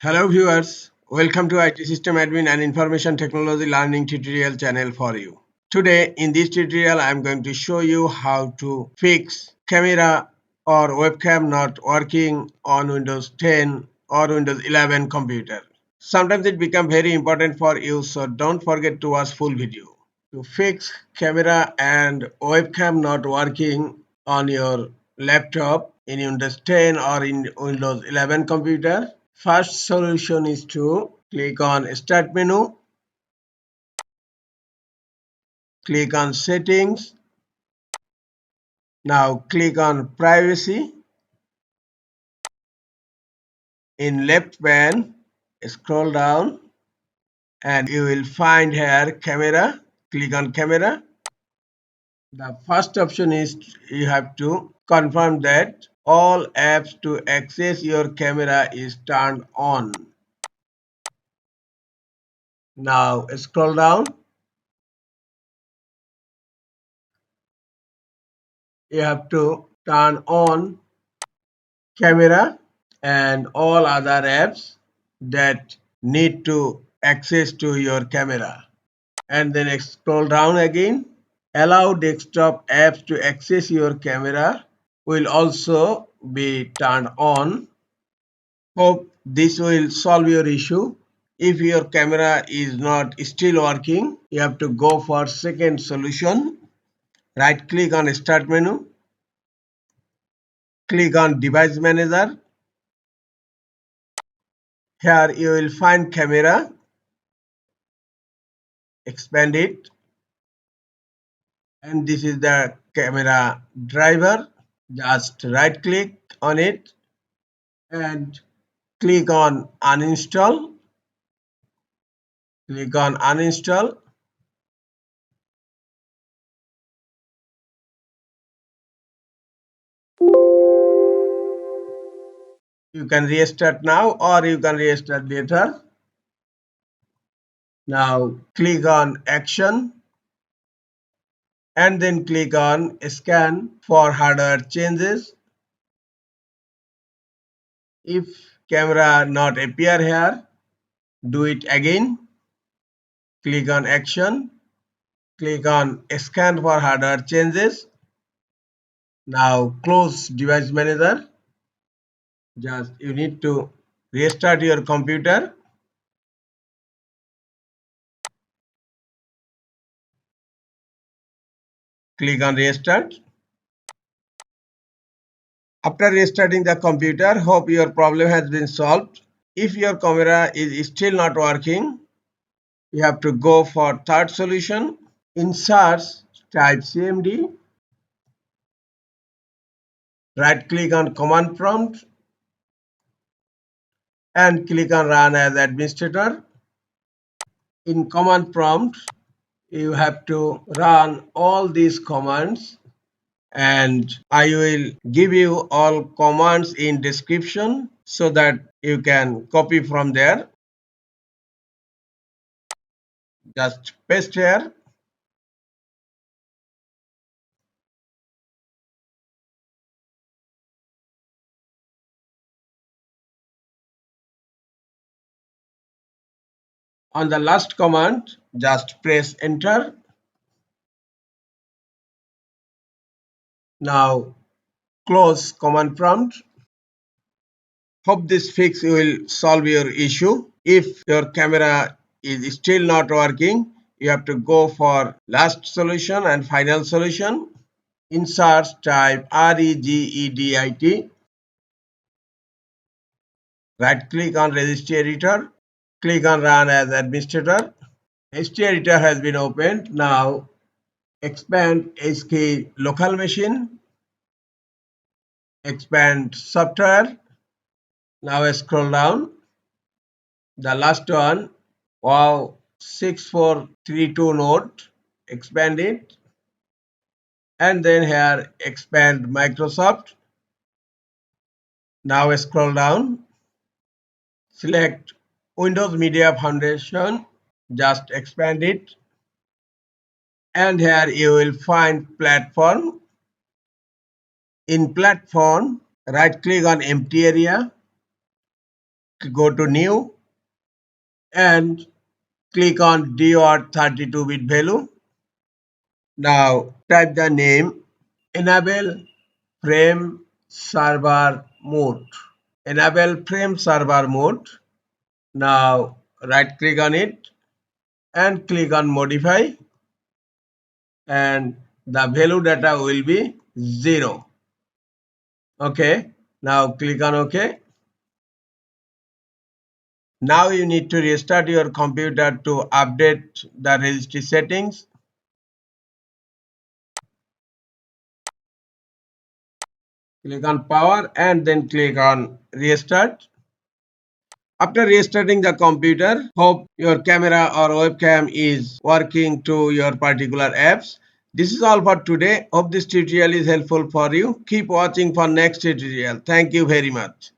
Hello viewers, welcome to IT System Admin and Information Technology Learning tutorial channel for you. Today in this tutorial I am going to show you how to fix camera or webcam not working on Windows 10 or Windows 11 computer. Sometimes it becomes very important for you, so don't forget to watch full video. To fix camera and webcam not working on your laptop in Windows 10 or in Windows 11 computer, first solution is to click on Start menu, click on Settings. Now click on Privacy. In left pane, scroll down and you will find here Camera. Click on Camera. The first option is you have to confirm that all apps to access your camera is turned on. Now scroll down. You have to turn on camera and all other apps that need to access to your camera. And then scroll down again. Allow desktop apps to access your camera will also be turned on. Hope this will solve your issue. If your camera is not still working, you have to go for second solution. Right click on Start menu. Click on Device Manager. Here you will find camera. Expand it. And this is the camera driver. Just right click on it and click on Uninstall. Click on Uninstall. You can restart now or you can restart later. Now click on Action and then click on Scan for hardware changes. If camera not appear here, do it again. Click on Action. Click on Scan for hardware changes. Now close Device Manager. Just you need to restart your computer. Click on Restart. After restarting the computer, hope your problem has been solved. If your camera is still not working, you have to go for third solution. In search, type CMD. Right click on Command Prompt and click on Run as Administrator. In Command Prompt, you have to run all these commands and I will give you all commands in description so that you can copy from there. Just paste here. On the last command, just press enter. Now close command prompt. Hope this fix will solve your issue. If your camera is still not working, you have to go for last solution and final solution. In search, type REGEDIT. Right click on Registry Editor. Click on Run as Administrator. Registry Editor has been opened. Now expand HK local machine. Expand software. Now scroll down. The last one, WoW6432 node. Expand it. And then here expand Microsoft. Now scroll down. Select Windows Media Foundation. Just expand it. And here you will find platform. In platform, right click on empty area. go to new and click on DOR 32-bit value. Now type the name Enable Frame Server Mode. Enable Frame Server Mode. Now right click on it and click on modify, and the value data will be 0. Okay, now click on OK. Now you need to restart your computer to update the registry settings. Click on power and then click on restart. After restarting the computer, hope your camera or webcam is working to your particular apps. This is all for today. Hope this tutorial is helpful for you. Keep watching for next tutorial. Thank you very much.